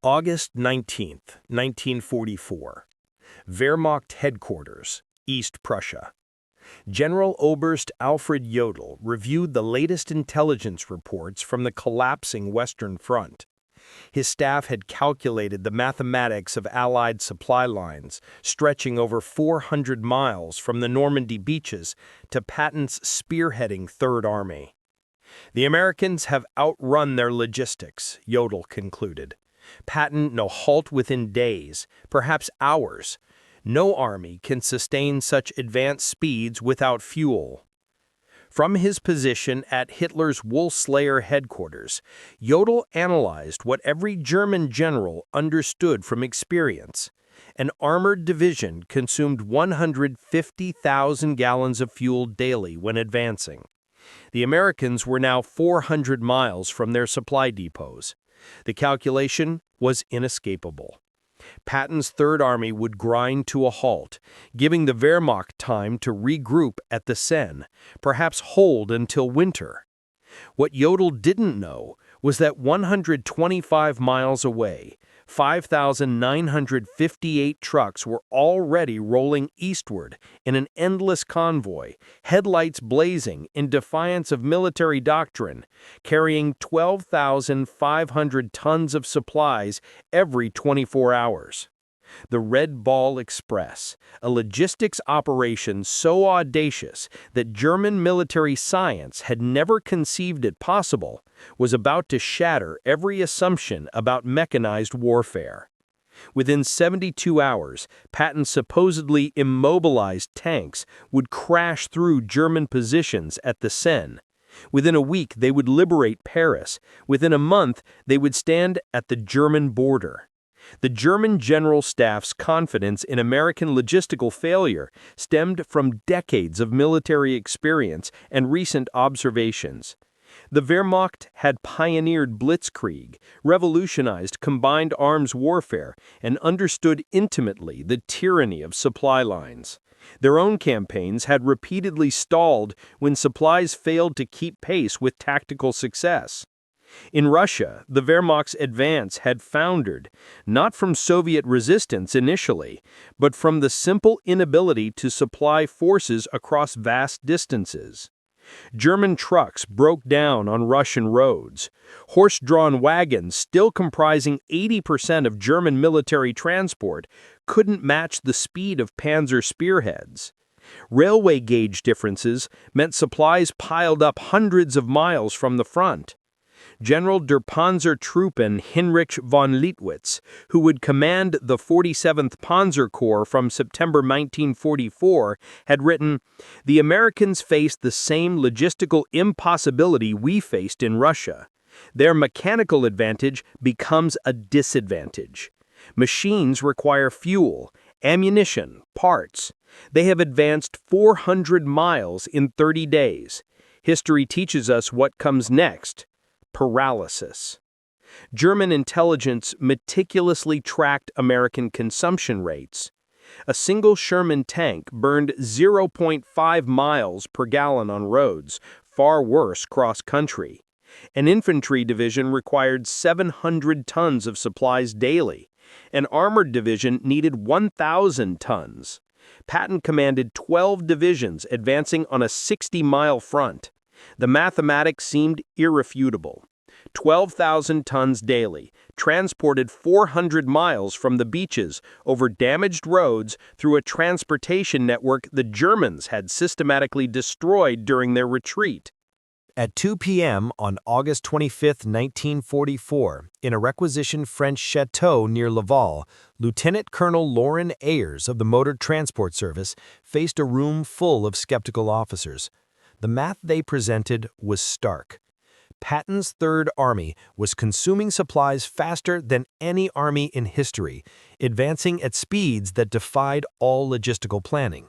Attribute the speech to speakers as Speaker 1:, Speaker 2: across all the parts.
Speaker 1: August 19, 1944. Wehrmacht Headquarters, East Prussia. General Oberst Alfred Jodl reviewed the latest intelligence reports from the collapsing Western Front. His staff had calculated the mathematics of Allied supply lines, stretching over 400 miles from the Normandy beaches to Patton's spearheading Third Army. The Americans have outrun their logistics, Jodl concluded. Patton no halt within days, perhaps hours. No army can sustain such advanced speeds without fuel. From his position at Hitler's Woolslayer headquarters, Jodl analyzed what every German general understood from experience. An armored division consumed 150,000 gallons of fuel daily when advancing. The Americans were now 400 miles from their supply depots. The calculation was inescapable. Patton's Third Army would grind to a halt, giving the Wehrmacht time to regroup at the Seine, perhaps hold until winter. What Jodl didn't know was that 125 miles away, 5,958 trucks were already rolling eastward in an endless convoy, headlights blazing in defiance of military doctrine, carrying 12,500 tons of supplies every 24 hours. The Red Ball Express, a logistics operation so audacious that German military science had never conceived it possible, was about to shatter every assumption about mechanized warfare. Within 72 hours, Patton's supposedly immobilized tanks would crash through German positions at the Seine. Within a week, they would liberate Paris. Within a month, they would stand at the German border. The German General Staff's confidence in American logistical failure stemmed from decades of military experience and recent observations. The Wehrmacht had pioneered blitzkrieg, revolutionized combined arms warfare, and understood intimately the tyranny of supply lines. Their own campaigns had repeatedly stalled when supplies failed to keep pace with tactical success. In Russia, the Wehrmacht's advance had foundered, not from Soviet resistance initially, but from the simple inability to supply forces across vast distances. German trucks broke down on Russian roads. Horse-drawn wagons, still comprising 80% of German military transport, couldn't match the speed of Panzer spearheads. Railway gauge differences meant supplies piled up hundreds of miles from the front. General der Panzertruppen Heinrich von Leitwitz, who would command the 47th Panzer Corps from September 1944, had written, "The Americans faced the same logistical impossibility we faced in Russia. Their mechanical advantage becomes a disadvantage. Machines require fuel, ammunition, parts. They have advanced 400 miles in 30 days. History teaches us what comes next. Paralysis." German intelligence meticulously tracked American consumption rates. A single Sherman tank burned 0.5 miles per gallon on roads, far worse cross-country. An infantry division required 700 tons of supplies daily. An armored division needed 1,000 tons. Patton commanded 12 divisions advancing on a 60-mile front. The mathematics seemed irrefutable. 12,000 tons daily, transported 400 miles from the beaches over damaged roads through a transportation network the Germans had systematically destroyed during their retreat.
Speaker 2: At 2 p.m. on August 25, 1944, in a requisitioned French chateau near Laval, Lieutenant Colonel Lauren Ayers of the Motor Transport Service faced a room full of skeptical officers. The math they presented was stark. Patton's Third Army was consuming supplies faster than any army in history, advancing at speeds that defied all logistical planning.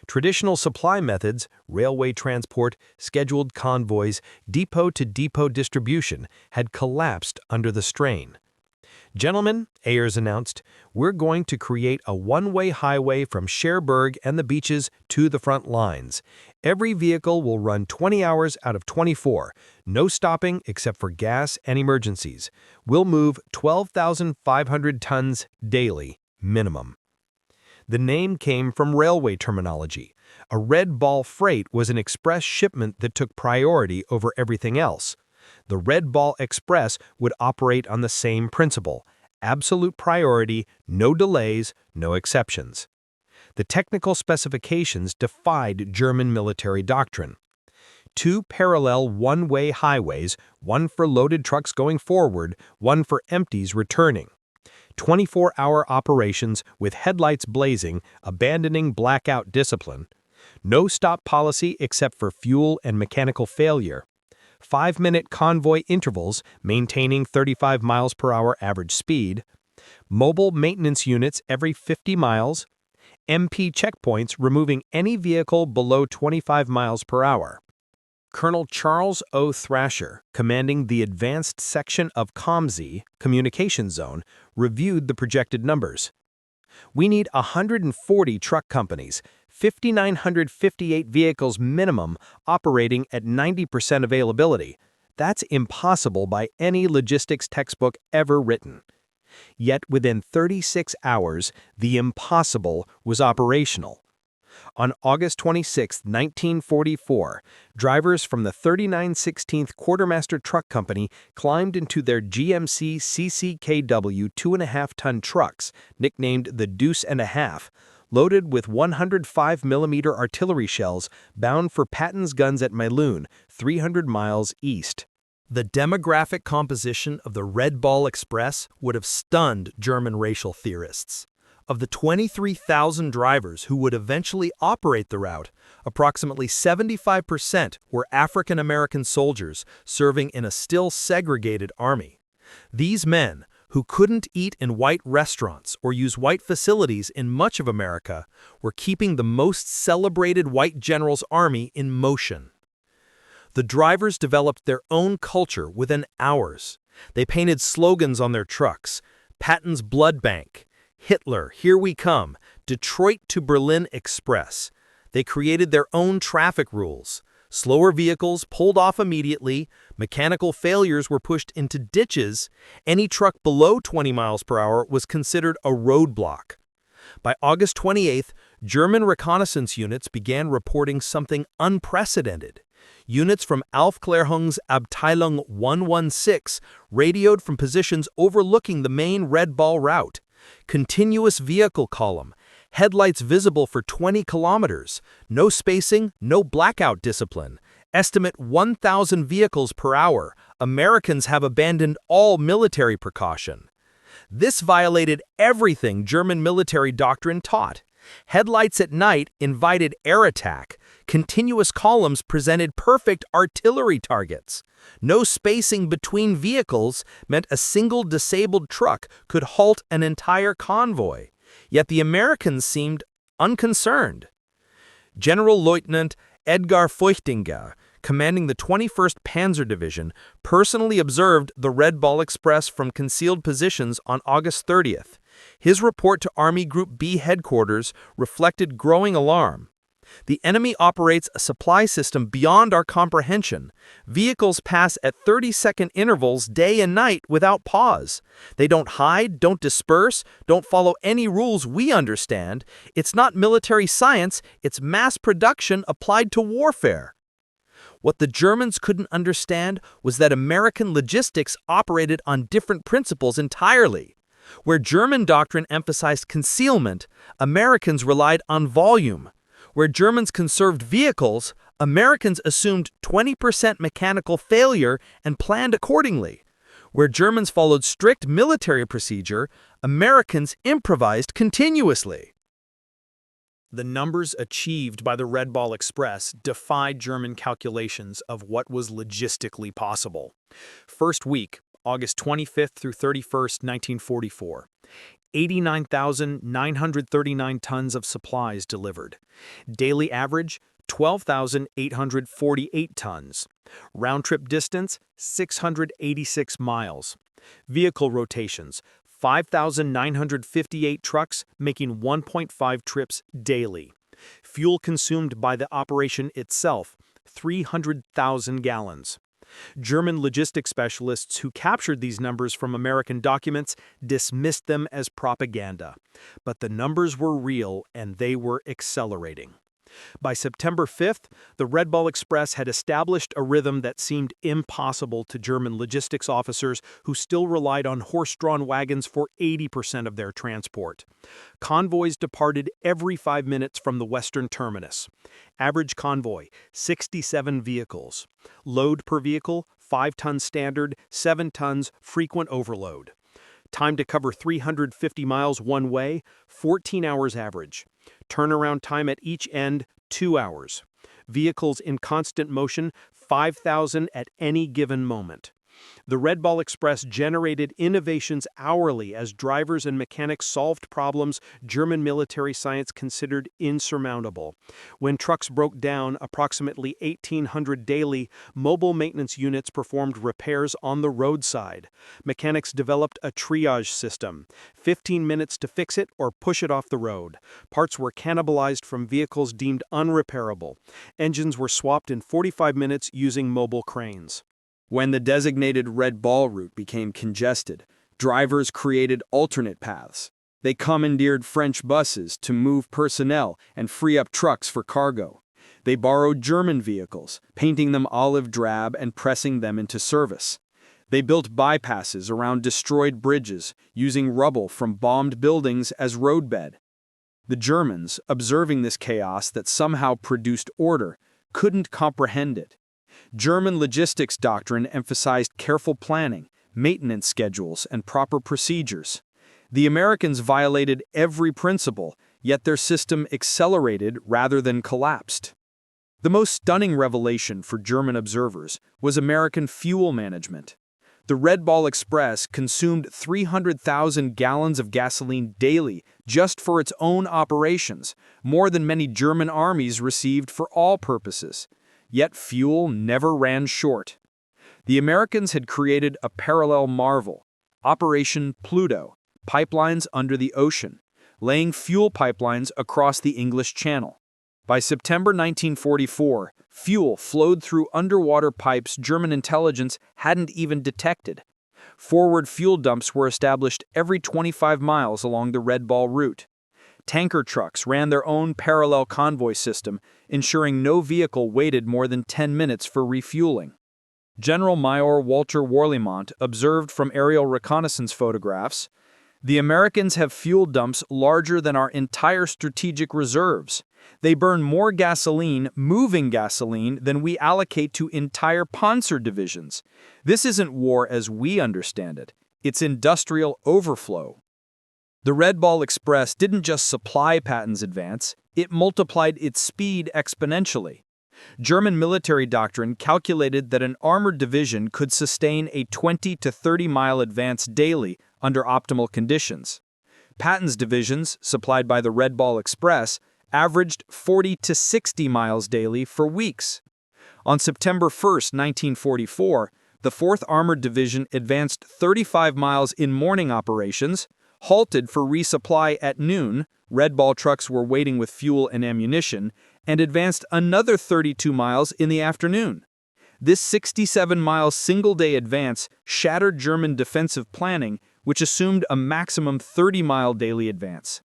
Speaker 2: Traditional supply methods, railway transport, scheduled convoys, depot-to-depot distribution, had collapsed under the strain. Gentlemen, Ayers announced, we're going to create a one-way highway from Cherbourg and the beaches to the front lines. Every vehicle will run 20 hours out of 24, no stopping except for gas and emergencies. We'll move 12,500 tons daily, minimum. The name came from railway terminology. A Red Ball freight was an express shipment that took priority over everything else. The Red Ball Express would operate on the same principle: absolute priority, no delays, no exceptions. The technical specifications defied German military doctrine. Two parallel one-way highways, one for loaded trucks going forward, one for empties returning. 24-hour operations with headlights blazing, abandoning blackout discipline. No stop policy except for fuel and mechanical failure. 5-minute convoy intervals maintaining 35 miles per hour average speed. Mobile maintenance units every 50 miles. MP checkpoints removing any vehicle below 25 miles per hour. Colonel Charles O. Thrasher, commanding the Advanced Section of COMZ, Communication Zone, reviewed the projected numbers. We need 140 truck companies, 5,958 vehicles minimum operating at 90% availability. That's impossible by any logistics textbook ever written. Yet within 36 hours, the impossible was operational. On August 26, 1944, drivers from the 3916th Quartermaster Truck Company climbed into their GMC CCKW 2.5-ton trucks, nicknamed the Deuce and a Half, loaded with 105mm artillery shells bound for Patton's guns at Mylune, 300 miles east. The demographic composition of the Red Ball Express would have stunned German racial theorists. Of the 23,000 drivers who would eventually operate the route, approximately 75% were African American soldiers serving in a still segregated army. These men, who couldn't eat in white restaurants or use white facilities in much of America, were keeping the most celebrated white general's army in motion. The drivers developed their own culture within hours. They painted slogans on their trucks: Patton's Blood Bank, Hitler, Here We Come, Detroit to Berlin Express. They created their own traffic rules. Slower vehicles pulled off immediately, mechanical failures were pushed into ditches, any truck below 20 miles per hour was considered a roadblock. By August 28th, German reconnaissance units began reporting something unprecedented. Units from Aufklärungsabteilung Abteilung 116 radioed from positions overlooking the main Red Ball route. Continuous vehicle column, headlights visible for 20 kilometers, no spacing, no blackout discipline. Estimate 1,000 vehicles per hour. Americans have abandoned all military precaution. This violated everything German military doctrine taught. Headlights at night invited air attack. Continuous columns presented perfect artillery targets. No spacing between vehicles meant a single disabled truck could halt an entire convoy. Yet the Americans seemed unconcerned. General Lieutenant Edgar Feuchtinger, commanding the 21st Panzer Division, personally observed the Red Ball Express from concealed positions on August 30th. His report to Army Group B headquarters reflected growing alarm. The enemy operates a supply system beyond our comprehension. Vehicles pass at 30-second intervals day and night without pause. They don't hide, don't disperse, don't follow any rules we understand. It's not military science, it's mass production applied to warfare. What the Germans couldn't understand was that American logistics operated on different principles entirely. Where German doctrine emphasized concealment, Americans relied on volume. Where Germans conserved vehicles, Americans assumed 20% mechanical failure and planned accordingly. Where Germans followed strict military procedure, Americans improvised continuously. The numbers achieved by the Red Ball Express defied German calculations of what was logistically possible. First week, August 25th through 31st, 1944. 89,939 tons of supplies delivered. Daily average, 12,848 tons. Round-trip distance, 686 miles. Vehicle rotations, 5,958 trucks making 1.5 trips daily. Fuel consumed by the operation itself, 300,000 gallons. German logistics specialists who captured these numbers from American documents dismissed them as propaganda. But the numbers were real and they were accelerating. By September 5th, the Red Ball Express had established a rhythm that seemed impossible to German logistics officers who still relied on horse-drawn wagons for 80% of their transport. Convoys departed every 5 minutes from the western terminus. Average convoy, 67 vehicles. Load per vehicle, 5 tons standard, 7 tons frequent overload. Time to cover 350 miles one way, 14 hours average. Turnaround time at each end, 2 hours. Vehicles in constant motion, 5,000 at any given moment. The Red Ball Express generated innovations hourly as drivers and mechanics solved problems German military science considered insurmountable. When trucks broke down, approximately 1,800 daily, mobile maintenance units performed repairs on the roadside. Mechanics developed a triage system, 15 minutes to fix it or push it off the road. Parts were cannibalized from vehicles deemed unrepairable. Engines were swapped in 45 minutes using mobile cranes.
Speaker 1: When the designated Red Ball route became congested, drivers created alternate paths. They commandeered French buses to move personnel and free up trucks for cargo. They borrowed German vehicles, painting them olive drab and pressing them into service. They built bypasses around destroyed bridges, using rubble from bombed buildings as roadbed. The Germans, observing this chaos that somehow produced order, couldn't comprehend it. German logistics doctrine emphasized careful planning, maintenance schedules, and proper procedures. The Americans violated every principle, yet their system accelerated rather than collapsed. The most stunning revelation for German observers was American fuel management. The Red Ball Express consumed 300,000 gallons of gasoline daily just for its own operations, more than many German armies received for all purposes. Yet fuel never ran short. The Americans had created a parallel marvel, Operation Pluto, pipelines under the ocean, laying fuel pipelines across the English Channel. By September 1944, fuel flowed through underwater pipes German intelligence hadn't even detected. Forward fuel dumps were established every 25 miles along the Red Ball route. Tanker trucks ran their own parallel convoy system, ensuring no vehicle waited more than 10 minutes for refueling. General Major Walter Warlimont observed from aerial reconnaissance photographs, "The Americans have fuel dumps larger than our entire strategic reserves. They burn more gasoline, moving gasoline, than we allocate to entire Panzer divisions. This isn't war as we understand it. It's industrial overflow." The Red Ball Express didn't just supply Patton's advance, it multiplied its speed exponentially. German military doctrine calculated that an armored division could sustain a 20 to 30-mile advance daily under optimal conditions. Patton's divisions, supplied by the Red Ball Express, averaged 40 to 60 miles daily for weeks. On September 1, 1944, the 4th Armored Division advanced 35 miles in morning operations, halted for resupply at noon, Red Ball trucks were waiting with fuel and ammunition, and advanced another 32 miles in the afternoon. This 67-mile single-day advance shattered German defensive planning, which assumed a maximum 30-mile daily advance.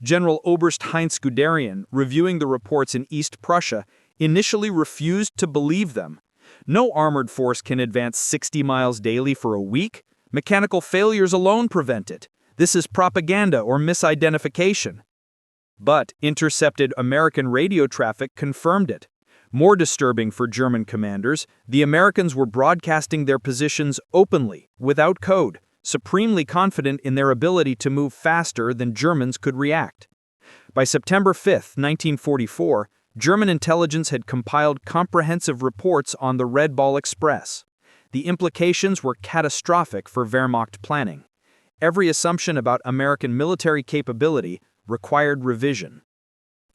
Speaker 1: General Oberst Heinz Guderian, reviewing the reports in East Prussia, initially refused to believe them. No armored force can advance 60 miles daily for a week. Mechanical failures alone prevent it. This is propaganda or misidentification. But intercepted American radio traffic confirmed it. More disturbing for German commanders, the Americans were broadcasting their positions openly, without code, supremely confident in their ability to move faster than Germans could react. By September 5, 1944, German intelligence had compiled comprehensive reports on the Red Ball Express. The implications were catastrophic for Wehrmacht planning. Every assumption about American military capability required revision.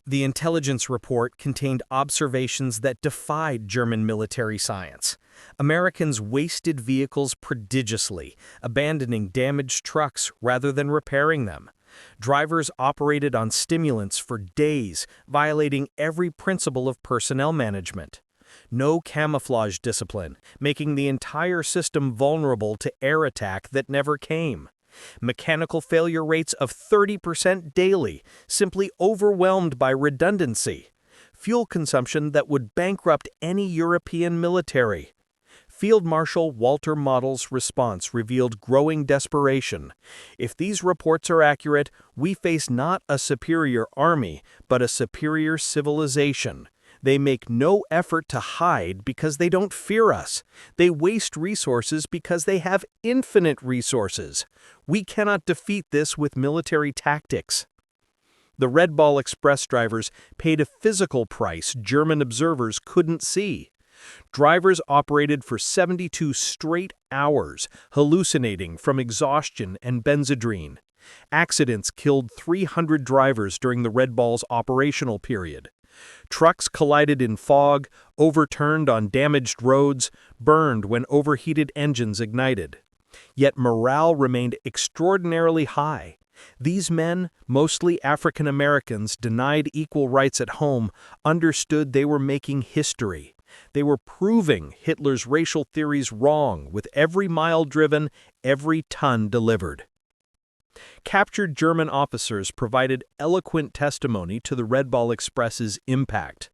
Speaker 1: The intelligence report contained observations that defied German military science. Americans wasted vehicles prodigiously, abandoning damaged trucks rather than repairing them. Drivers operated on stimulants for days, violating every principle of personnel management. No camouflage discipline, making the entire system vulnerable to air attack that never came. Mechanical failure rates of 30% daily, simply overwhelmed by redundancy. Fuel consumption that would bankrupt any European military. Field Marshal Walter Model's response revealed growing desperation. If these reports are accurate, we face not a superior army, but a superior civilization. They make no effort to hide because they don't fear us. They waste resources because they have infinite resources. We cannot defeat this with military tactics. The Red Ball Express drivers paid a physical price German observers couldn't see. Drivers operated for 72 straight hours, hallucinating from exhaustion and benzodrine. Accidents killed 300 drivers during the Red Ball's operational period. Trucks collided in fog, overturned on damaged roads, burned when overheated engines ignited. Yet morale remained extraordinarily high. These men, mostly African Americans denied equal rights at home, understood they were making history. They were proving Hitler's racial theories wrong with every mile driven, every ton delivered. Captured German officers provided eloquent testimony to the Red Ball Express's impact.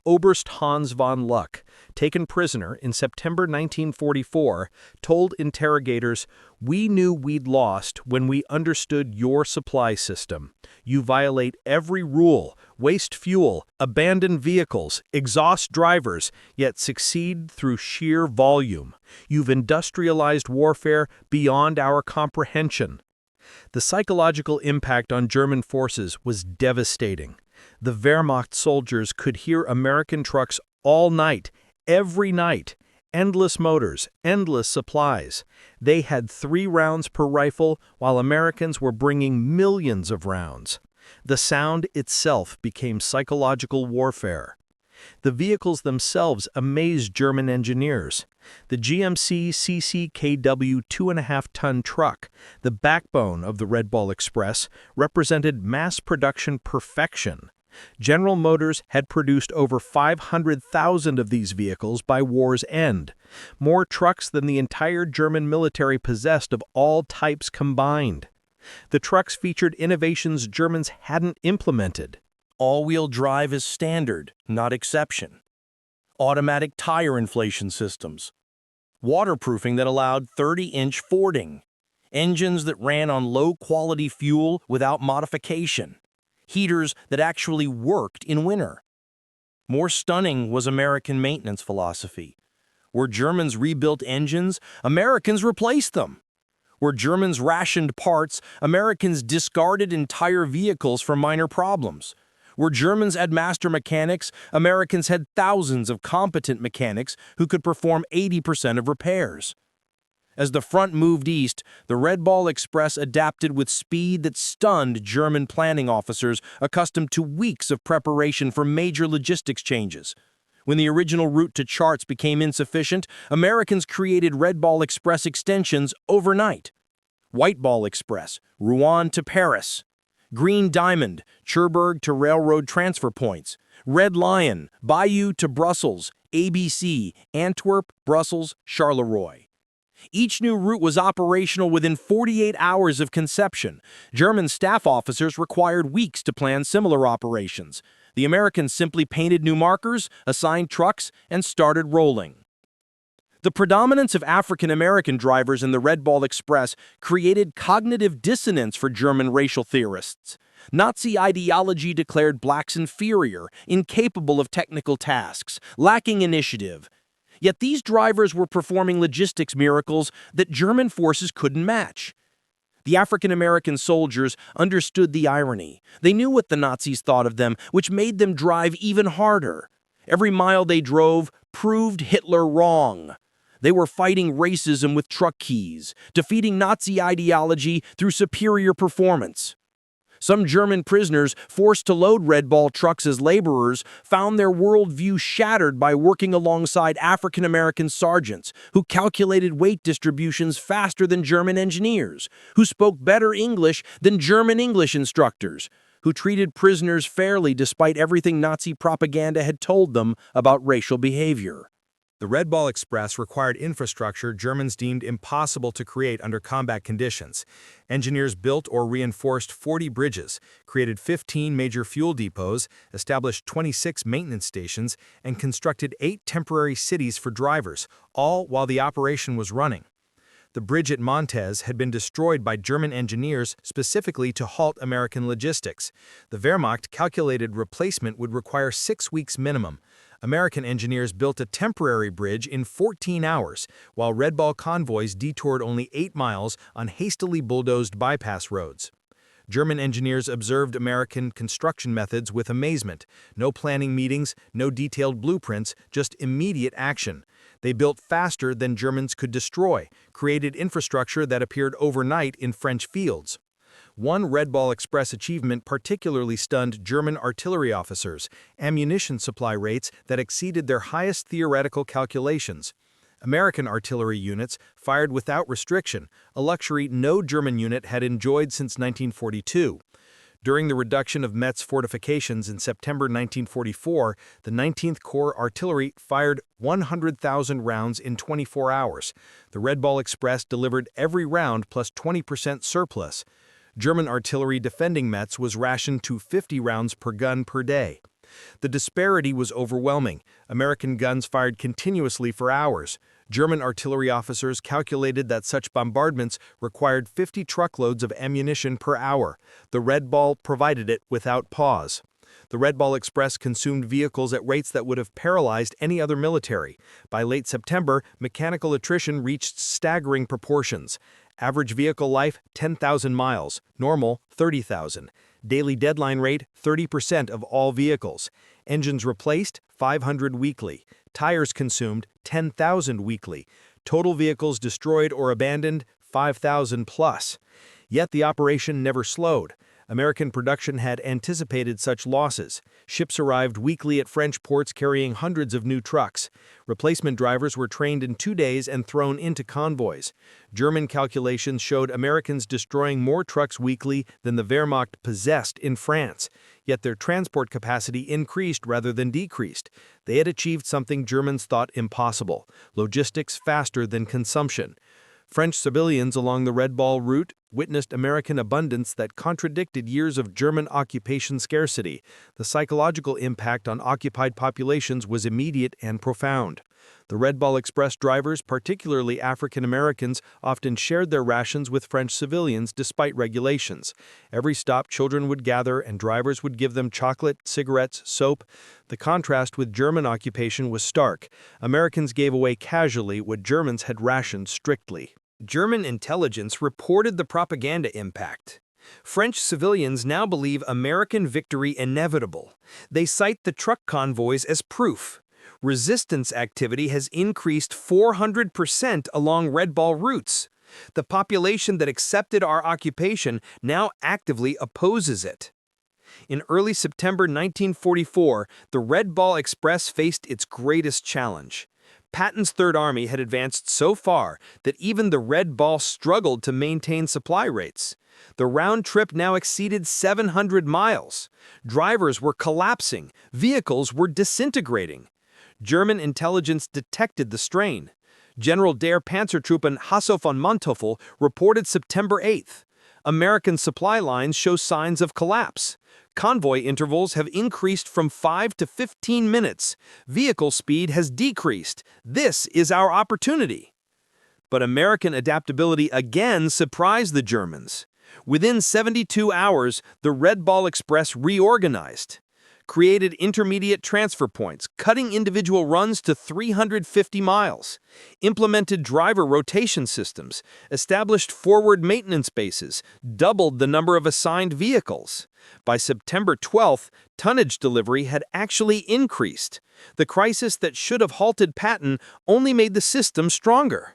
Speaker 1: Oberst Hans von Luck, taken prisoner in September 1944, told interrogators, "We knew we'd lost when we understood your supply system. You violate every rule, waste fuel, abandon vehicles, exhaust drivers, yet succeed through sheer volume. You've industrialized warfare beyond our comprehension." The psychological impact on German forces was devastating. The Wehrmacht soldiers could hear American trucks all night, every night. Endless motors, endless supplies. They had 3 rounds per rifle, while Americans were bringing millions of rounds. The sound itself became psychological warfare. The vehicles themselves amazed German engineers. The GMC CCKW 2.5-ton truck, the backbone of the Red Ball Express, represented mass production perfection. General Motors had produced over 500,000 of these vehicles by war's end, more trucks than the entire German military possessed of all types combined. The trucks featured innovations Germans hadn't implemented.
Speaker 3: All-wheel drive is standard, not exception. Automatic tire inflation systems. Waterproofing that allowed 30-inch fording. Engines that ran on low-quality fuel without modification. Heaters that actually worked in winter. More stunning was American maintenance philosophy. Where Germans rebuilt engines, Americans replaced them. Where Germans rationed parts, Americans discarded entire vehicles for minor problems. Where Germans had master mechanics, Americans had thousands of competent mechanics who could perform 80% of repairs. As the front moved east, the Red Ball Express adapted with speed that stunned German planning officers accustomed to weeks of preparation for major logistics changes. When the original route to charts became insufficient, Americans created Red Ball Express extensions overnight. White Ball Express, Rouen to Paris. Green Diamond, Cherbourg to railroad transfer points. Red Lion, Bayeux to Brussels, ABC, Antwerp, Brussels, Charleroi. Each new route was operational within 48 hours of conception. German staff officers required weeks to plan similar operations. The Americans simply painted new markers, assigned trucks, and started rolling. The predominance of African-American drivers in the Red Ball Express created cognitive dissonance for German racial theorists. Nazi ideology declared blacks inferior, incapable of technical tasks, lacking initiative. Yet these drivers were performing logistics miracles that German forces couldn't match. The African-American soldiers understood the irony. They knew what the Nazis thought of them, which made them drive even harder. Every mile they drove proved Hitler wrong. They were fighting racism with truck keys, defeating Nazi ideology through superior performance. Some German prisoners, forced to load Red Ball trucks as laborers, found their worldview shattered by working alongside African-American sergeants who calculated weight distributions faster than German engineers, who spoke better English than German English instructors, who treated prisoners fairly despite everything Nazi propaganda had told them about racial behavior.
Speaker 2: The Red Ball Express required infrastructure Germans deemed impossible to create under combat conditions. Engineers built or reinforced 40 bridges, created 15 major fuel depots, established 26 maintenance stations, and constructed 8 temporary cities for drivers, all while the operation was running. The bridge at Montez had been destroyed by German engineers specifically to halt American logistics. The Wehrmacht calculated replacement would require 6 weeks minimum. American engineers built a temporary bridge in 14 hours, while Red Ball convoys detoured only 8 miles on hastily bulldozed bypass roads. German engineers observed American construction methods with amazement. No planning meetings, no detailed blueprints, just immediate action. They built faster than Germans could destroy, created infrastructure that appeared overnight in French fields. One Red Ball Express achievement particularly stunned German artillery officers: ammunition supply rates that exceeded their highest theoretical calculations. American artillery units fired without restriction, a luxury no German unit had enjoyed since 1942. During the reduction of Metz fortifications in September 1944, the 19th Corps Artillery fired 100,000 rounds in 24 hours. The Red Ball Express delivered every round plus 20% surplus. German artillery defending Metz was rationed to 50 rounds per gun per day. The disparity was overwhelming. American guns fired continuously for hours. German artillery officers calculated that such bombardments required 50 truckloads of ammunition per hour. The Red Ball provided it without pause. The Red Ball Express consumed vehicles at rates that would have paralyzed any other military. By late September, mechanical attrition reached staggering proportions. Average vehicle life, 10,000 miles. Normal, 30,000. Daily deadline rate, 30% of all vehicles. Engines replaced, 500 weekly. Tires consumed, 10,000 weekly. Total vehicles destroyed or abandoned, 5,000 plus. Yet the operation never slowed. American production had anticipated such losses. Ships arrived weekly at French ports carrying hundreds of new trucks. Replacement drivers were trained in 2 days and thrown into convoys. German calculations showed Americans destroying more trucks weekly than the Wehrmacht possessed in France. Yet their transport capacity increased rather than decreased. They had achieved something Germans thought impossible: logistics faster than consumption. French civilians along the Red Ball route witnessed American abundance that contradicted years of German occupation scarcity. The psychological impact on occupied populations was immediate and profound. The Red Ball Express drivers, particularly African Americans, often shared their rations with French civilians despite regulations. Every stop, children would gather and drivers would give them chocolate, cigarettes, soap. The contrast with German occupation was stark. Americans gave away casually what Germans had rationed strictly. German intelligence reported the propaganda impact. French civilians now believe American victory inevitable. They cite the truck convoys as proof. Resistance activity has increased 400% along Red Ball routes. The population that accepted our occupation now actively opposes it. In early September 1944, the Red Ball Express faced its greatest challenge. Patton's Third Army had advanced so far that even the Red Ball struggled to maintain supply rates. The round trip now exceeded 700 miles. Drivers were collapsing. Vehicles were disintegrating. German intelligence detected the strain. General der Panzertruppen Hasso von Manteuffel reported September 8th. American supply lines show signs of collapse. Convoy intervals have increased from 5 to 15 minutes. Vehicle speed has decreased. This is our opportunity. But American adaptability again surprised the Germans. Within 72 hours, the Red Ball Express reorganized, created intermediate transfer points, cutting individual runs to 350 miles, implemented driver rotation systems, established forward maintenance bases, doubled the number of assigned vehicles. By September 12th, tonnage delivery had actually increased. The crisis that should have halted Patton only made the system stronger.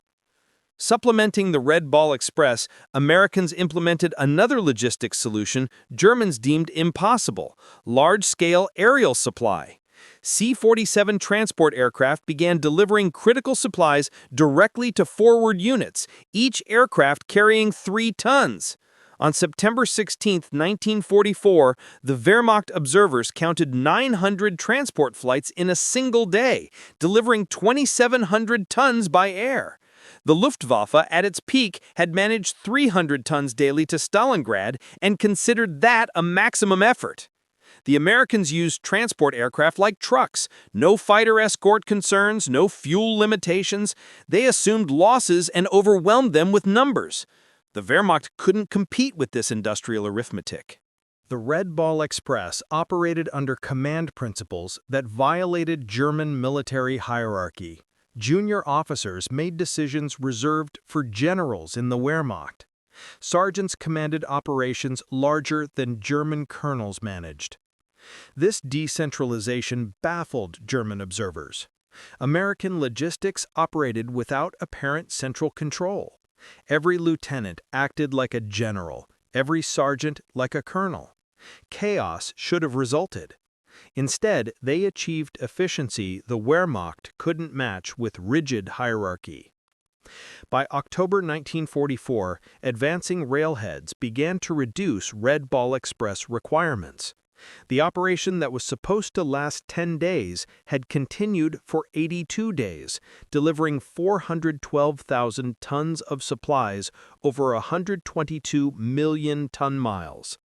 Speaker 1: Supplementing the Red Ball Express, Americans implemented another logistics solution Germans deemed impossible: large-scale aerial supply. C-47 transport aircraft began delivering critical supplies directly to forward units, each aircraft carrying 3 tons. On September 16, 1944, the Wehrmacht observers counted 900 transport flights in a single day, delivering 2,700 tons by air. The Luftwaffe, at its peak, had managed 300 tons daily to Stalingrad and considered that a maximum effort. The Americans used transport aircraft like trucks. No fighter escort concerns, no fuel limitations. They assumed losses and overwhelmed them with numbers. The Wehrmacht couldn't compete with this industrial arithmetic.
Speaker 2: The Red Ball Express operated under command principles that violated German military hierarchy. Junior officers made decisions reserved for generals in the Wehrmacht. Sergeants commanded operations larger than German colonels managed. This decentralization baffled German observers. American logistics operated without apparent central control. Every lieutenant acted like a general, every sergeant like a colonel. Chaos should have resulted. Instead, they achieved efficiency the Wehrmacht couldn't match with rigid hierarchy. By October 1944, advancing railheads began to reduce Red Ball Express requirements. The operation that was supposed to last 10 days had continued for 82 days, delivering 412,000 tons of supplies over 122 million ton-miles.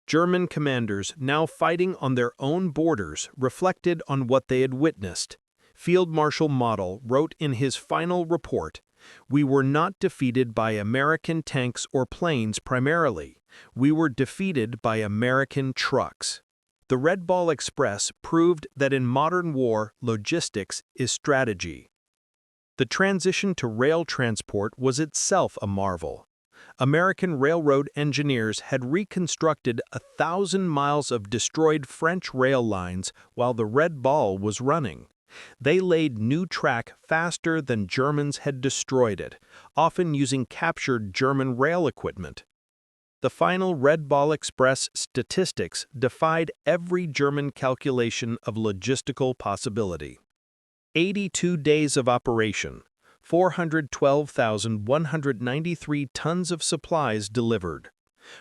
Speaker 2: German commanders, now fighting on their own borders, reflected on what they had witnessed. Field Marshal Model wrote in his final report, "We were not defeated by American tanks or planes primarily. We were defeated by American trucks." The Red Ball Express proved that in modern war, logistics is strategy. The transition to rail transport was itself a marvel. American railroad engineers had reconstructed 1,000 miles of destroyed French rail lines while the Red Ball was running. They laid new track faster than Germans had destroyed it, often using captured German rail equipment. The final Red Ball Express statistics defied every German calculation of logistical possibility. 82 days of operation, 412,193 tons of supplies delivered,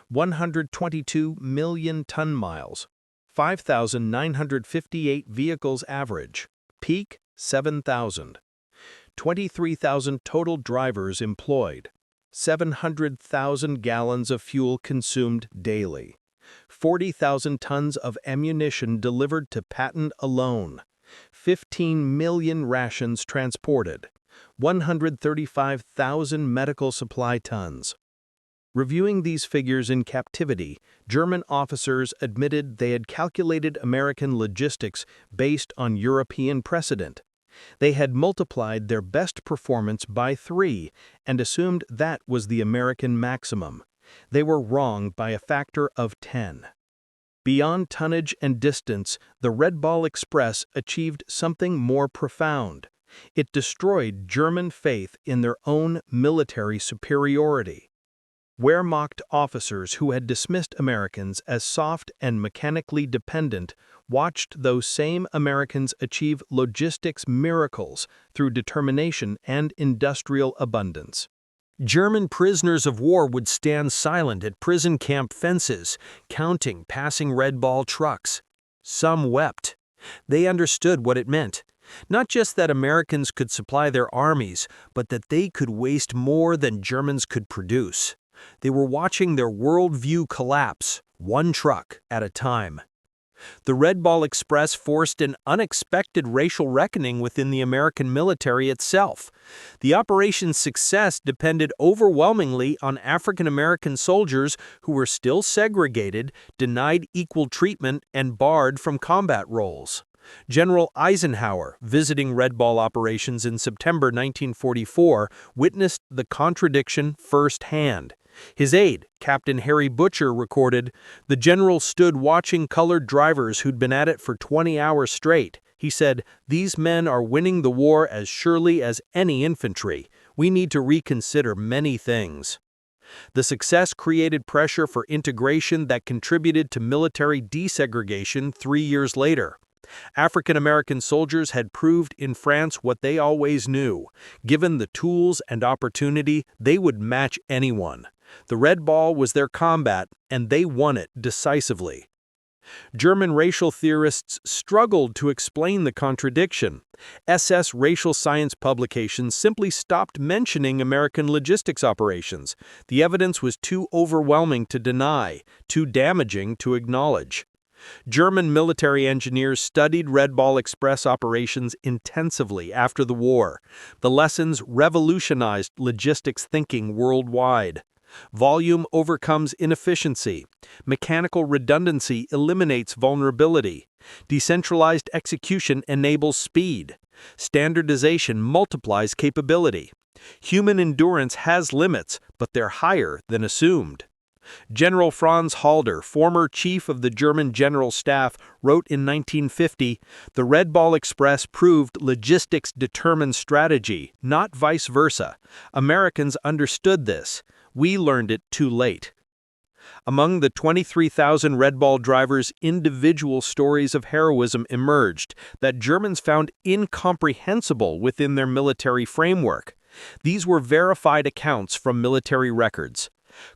Speaker 2: 122 million ton-miles, 5,958 vehicles average, peak 7,000, 23,000 total drivers employed, 700,000 gallons of fuel consumed daily, 40,000 tons of ammunition delivered to Patton alone, 15 million rations transported, 135,000 medical supply tons. Reviewing these figures in captivity, German officers admitted they had calculated American logistics based on European precedent. They had multiplied their best performance by 3 and assumed that was the American maximum. They were wrong by a factor of 10. Beyond tonnage and distance, the Red Ball Express achieved something more profound. It destroyed German faith in their own military superiority. Wehrmacht officers who had dismissed Americans as soft and mechanically dependent watched those same Americans achieve logistics miracles through determination and industrial abundance. German prisoners of war would stand silent at prison camp fences, counting passing Red Ball trucks. Some wept. They understood what it meant. Not just that Americans could supply their armies, but that they could waste more than Germans could produce. They were watching their worldview collapse, one truck at a time. The Red Ball Express forced an unexpected racial reckoning within the American military itself. The operation's success depended overwhelmingly on African American soldiers who were still segregated, denied equal treatment, and barred from combat roles. General Eisenhower, visiting Red Ball operations in September 1944, witnessed the contradiction firsthand. His aide, Captain Harry Butcher, recorded, "The general stood watching colored drivers who'd been at it for 20 hours straight. He said, 'These men are winning the war as surely as any infantry.
Speaker 1: we need to reconsider many things. The success created pressure for integration that contributed to military desegregation 3 years later. African American soldiers had proved in France what they always knew. Given the tools and opportunity, they would match anyone. The red ball was their combat, and they won it decisively. German racial theorists struggled to explain the contradiction. SS racial science publications simply stopped mentioning American logistics operations. The evidence was too overwhelming to deny, too damaging to acknowledge. German military engineers studied Red Ball Express operations intensively after the war. The lessons revolutionized logistics thinking worldwide. Volume overcomes inefficiency. Mechanical redundancy eliminates vulnerability. Decentralized execution enables speed. Standardization multiplies capability. Human endurance has limits, but they're higher than assumed. General Franz Halder, former chief of the German General Staff, wrote in 1950, "The Red Ball Express proved logistics determines strategy, not vice versa. Americans understood this. We learned it too late." Among the 23,000 Red Ball drivers, individual stories of heroism emerged that Germans found incomprehensible within their military framework. These were verified accounts from military records.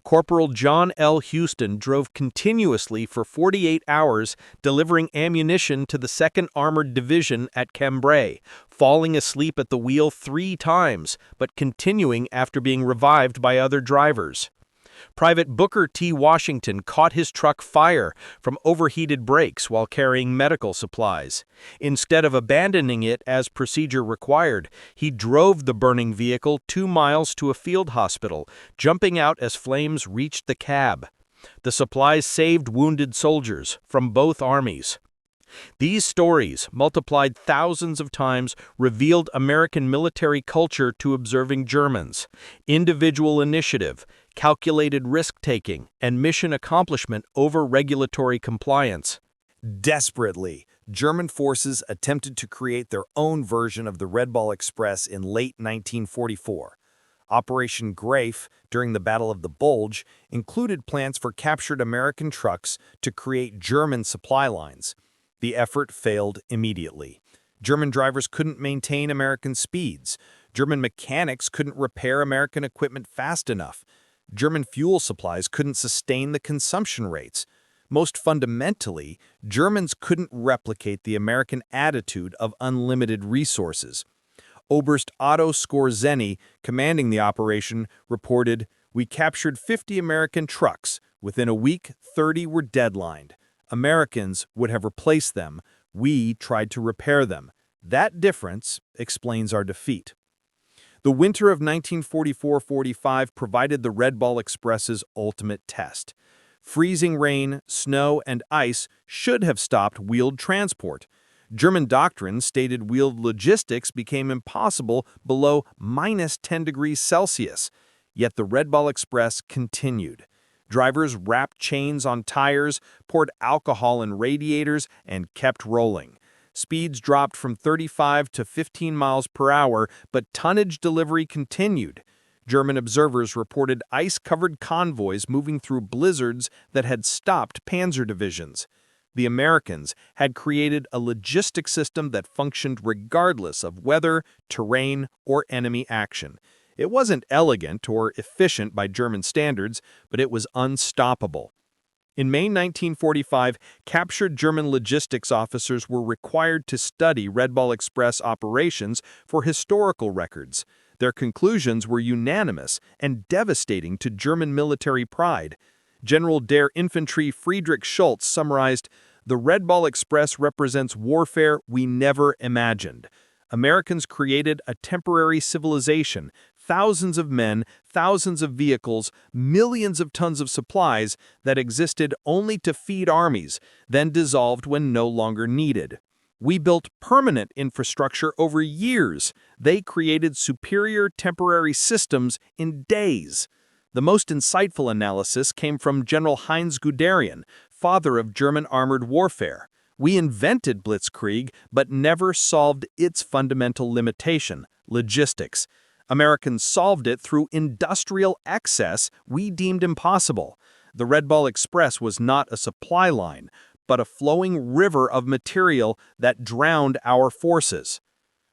Speaker 1: Corporal John L. Houston drove continuously for 48 hours, delivering ammunition to the 2nd Armored Division at Cambrai, falling asleep at the wheel 3 times, but continuing after being revived by other drivers. Private Booker T. Washington caught his truck fire from overheated brakes while carrying medical supplies. Instead of abandoning it as procedure required, he drove the burning vehicle 2 miles to a field hospital, jumping out as flames reached the cab. The supplies saved wounded soldiers from both armies. These stories, multiplied thousands of times, revealed American military culture to observing Germans: individual initiative, calculated risk-taking, and mission accomplishment over regulatory compliance.
Speaker 2: Desperately, German forces attempted to create their own version of the Red Ball Express in late 1944. Operation Grafe, during the Battle of the Bulge, included plans for captured American trucks to create German supply lines. The effort failed immediately. German drivers couldn't maintain American speeds. German mechanics couldn't repair American equipment fast enough. German fuel supplies couldn't sustain the consumption rates. Most fundamentally, Germans couldn't replicate the American attitude of unlimited resources. Oberst Otto Skorzeny, commanding the operation, reported, "We captured 50 American trucks. Within a week, 30 were deadlined. Americans would have replaced them. We tried to repair them. That difference explains our defeat." The winter of 1944-45 provided the Red Ball Express's ultimate test. Freezing rain, snow, and ice should have stopped wheeled transport. German doctrine stated wheeled logistics became impossible below -10 degrees Celsius. Yet the Red Ball Express continued. Drivers wrapped chains on tires, poured alcohol in radiators, and kept rolling. Speeds dropped from 35 to 15 miles per hour, but tonnage delivery continued. German observers reported ice-covered convoys moving through blizzards that had stopped panzer divisions. The Americans had created a logistics system that functioned regardless of weather, terrain, or enemy action. It wasn't elegant or efficient by German standards, but it was unstoppable. In May 1945, captured German logistics officers were required to study Red Ball Express operations for historical records. Their conclusions were unanimous and devastating to German military pride. General der Infanterie Friedrich Schultz summarized, "The Red Ball Express represents warfare we never imagined. Americans created a temporary civilization, thousands of men, thousands of vehicles, millions of tons of supplies that existed only to feed armies, then dissolved when no longer needed. We built permanent infrastructure over years. They created superior temporary systems in days." The most insightful analysis came from General Heinz Guderian, father of German armored warfare. "We invented Blitzkrieg, but never solved its fundamental limitation, logistics.
Speaker 1: Americans solved it through industrial excess we deemed impossible. The Red Ball Express was not a supply line, but a flowing river of material that drowned our forces.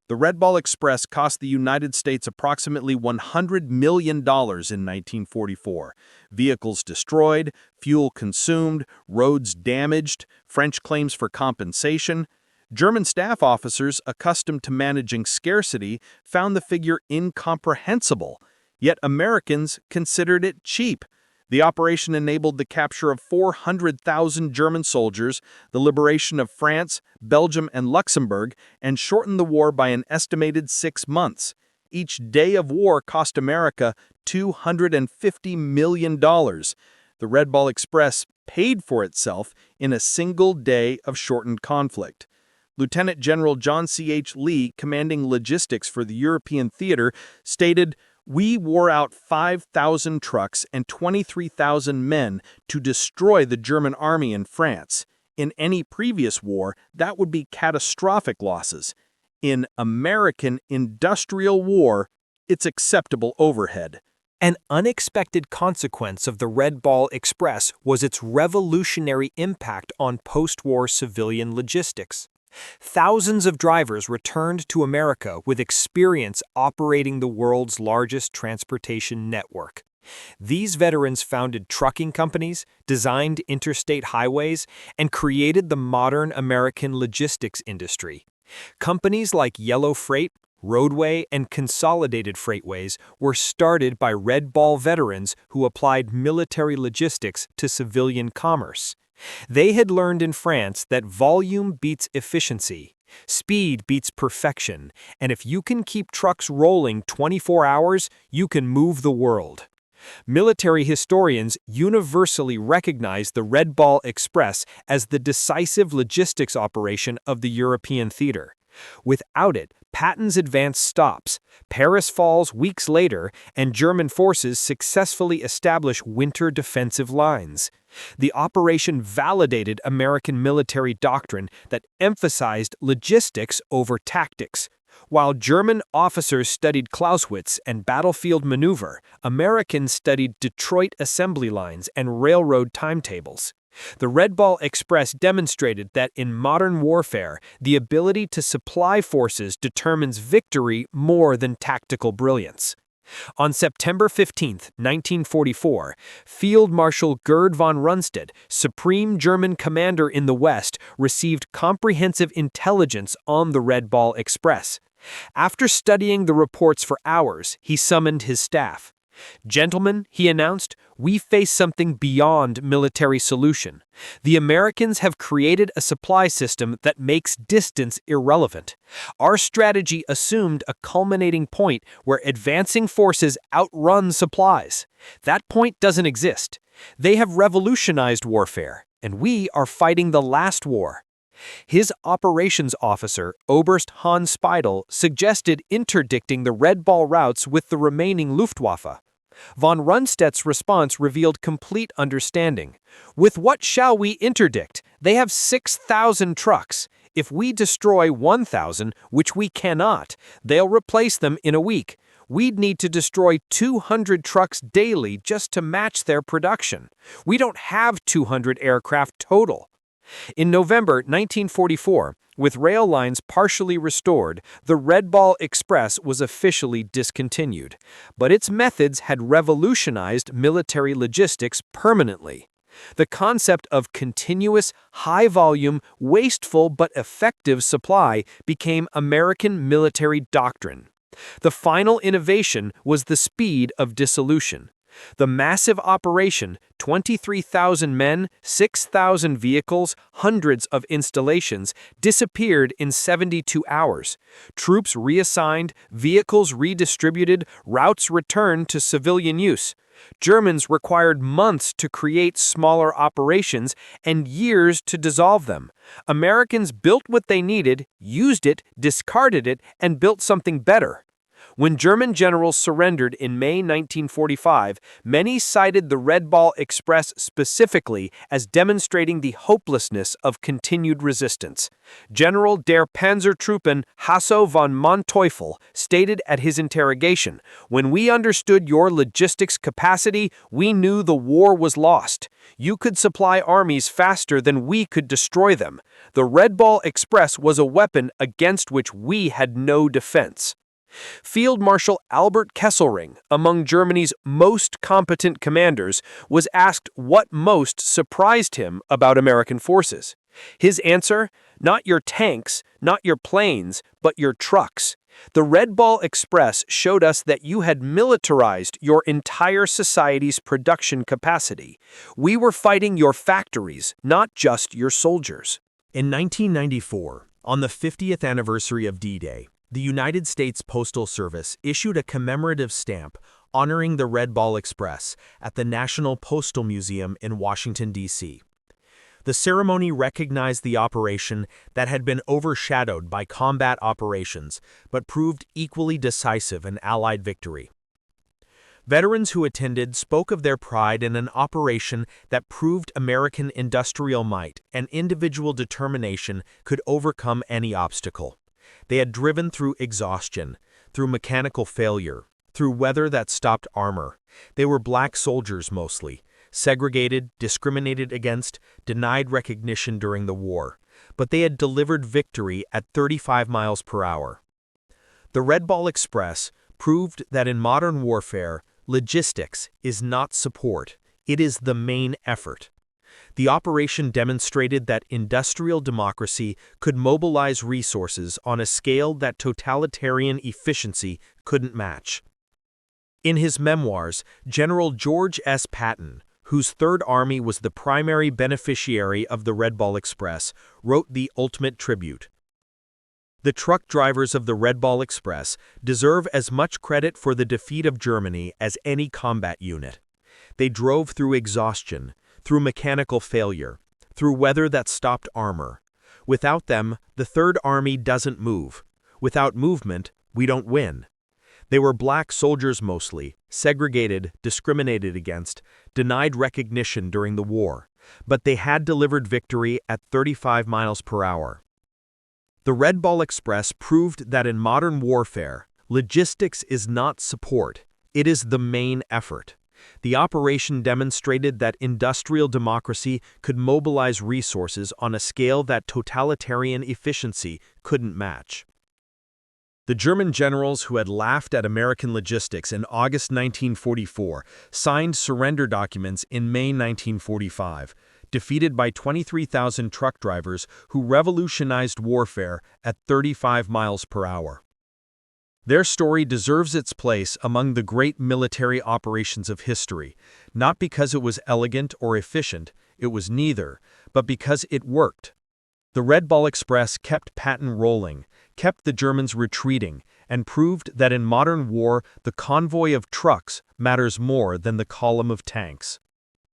Speaker 1: The Red Ball Express cost the United States approximately $100 million in 1944. Vehicles destroyed, fuel consumed, roads damaged, French claims for compensation. German staff officers, accustomed to managing scarcity, found the figure incomprehensible, yet Americans considered it cheap. The operation enabled the capture of 400,000 German soldiers, the liberation of France, Belgium, and Luxembourg, and shortened the war by an estimated 6 months. Each day of war cost America $250 million. The Red Ball Express paid for itself in a single day of shortened conflict. Lieutenant General John C.H. Lee, commanding logistics for the European theater, stated, "We wore out 5,000 trucks and 23,000 men to destroy the German army in France. In any previous war, that would be catastrophic losses. In American industrial war, it's acceptable overhead."
Speaker 2: An unexpected consequence of the Red Ball Express was its revolutionary impact on post-war civilian logistics. Thousands of drivers returned to America with experience operating the world's largest transportation network. These veterans founded trucking companies, designed interstate highways, and created the modern American logistics industry. Companies like Yellow Freight, Roadway, and Consolidated Freightways were started by Red Ball veterans who applied military logistics to civilian commerce. They had learned in France that volume beats efficiency, speed beats perfection, and if you can keep trucks rolling 24 hours, you can move the world. Military historians universally recognize the Red Ball Express as the decisive logistics operation of the European theater. Without it, Patton's advance stops, Paris falls weeks later, and German forces successfully establish winter defensive lines. The operation validated American military doctrine that emphasized logistics over tactics. While German officers studied Clausewitz and battlefield maneuver, Americans studied Detroit assembly lines and railroad timetables. The Red Ball Express demonstrated that in modern warfare, the ability to supply forces determines victory more than tactical brilliance. On September 15, 1944, Field Marshal Gerd von Rundstedt, supreme German commander in the West, received comprehensive intelligence on the Red Ball Express. After studying the reports for hours, he summoned his staff. "Gentlemen," he announced, "we face something beyond military solution. The Americans have created a supply system that makes distance irrelevant. Our strategy assumed a culminating point where advancing forces outrun supplies. That point doesn't exist. They have revolutionized warfare, and we are fighting the last war." His operations officer, Oberst Hans Speidel, suggested interdicting the Red Ball routes with the remaining Luftwaffe. Von Rundstedt's response revealed complete understanding. "With what shall we interdict? They have 6,000 trucks. If we destroy 1,000, which we cannot, they'll replace them in a week. We'd need to destroy 200 trucks daily just to match their production. We don't have 200 aircraft total." In November 1944, with rail lines partially restored, the Red Ball Express was officially discontinued. But its methods had revolutionized military logistics permanently. The concept of continuous, high-volume, wasteful but effective supply became American military doctrine. The final innovation was the speed of dissolution. The massive operation, 23,000 men, 6,000 vehicles, hundreds of installations, disappeared in 72 hours. Troops reassigned, vehicles redistributed, routes returned to civilian use. Germans required months to create smaller operations and years to dissolve them. Americans built what they needed, used it, discarded it, and built something better.
Speaker 1: When German generals surrendered in May 1945, many cited the Red Ball Express specifically as demonstrating the hopelessness of continued resistance. General der Panzertruppen Hasso von Manteuffel stated at his interrogation, "When we understood your logistics capacity, we knew the war was lost. You could supply armies faster than we could destroy them. The Red Ball Express was a weapon against which we had no defense." Field Marshal Albert Kesselring, among Germany's most competent commanders, was asked what most surprised him about American forces. His answer: "Not your tanks, not your planes, but your trucks. The Red Ball Express showed us that you had militarized your entire society's production capacity. We were fighting your factories, not just your soldiers."
Speaker 2: In 1994, on the 50th anniversary of D-Day, the United States Postal Service issued a commemorative stamp honoring the Red Ball Express at the National Postal Museum in Washington, D.C. The ceremony recognized the operation that had been overshadowed by combat operations but proved equally decisive in Allied victory. Veterans who attended spoke of their pride in an operation that proved American industrial might and individual determination could overcome any obstacle. They had driven through exhaustion, through mechanical failure, through weather that stopped armor. They were black soldiers mostly, segregated, discriminated against, denied recognition during the war, but they had delivered victory at 35 miles per hour. The Red Ball Express proved that in modern warfare, logistics is not support, it is the main effort. The operation demonstrated that industrial democracy could mobilize resources on a scale that totalitarian efficiency couldn't match. In his memoirs, General George S. Patton, whose Third Army was the primary beneficiary of the Red Ball Express, wrote the ultimate tribute. "The truck drivers of the Red Ball Express deserve as much credit for the defeat of Germany as any combat unit. They drove through exhaustion, through mechanical failure, through weather that stopped armor. Without them, the Third Army doesn't move. Without movement, we don't win." They were black soldiers mostly, segregated, discriminated against, denied recognition during the war, but they had delivered victory at 35 miles per hour. The Red Ball Express proved that in modern warfare, logistics is not support, it is the main effort. The operation demonstrated that industrial democracy could mobilize resources on a scale that totalitarian efficiency couldn't match. The German generals who had laughed at American logistics in August 1944 signed surrender documents in May 1945, defeated by 23,000 truck drivers who revolutionized warfare at 35 miles per hour. Their story deserves its place among the great military operations of history, not because it was elegant or efficient, it was neither, but because it worked. The Red Ball Express kept Patton rolling, kept the Germans retreating, and proved that in modern war the convoy of trucks matters more than the column of tanks.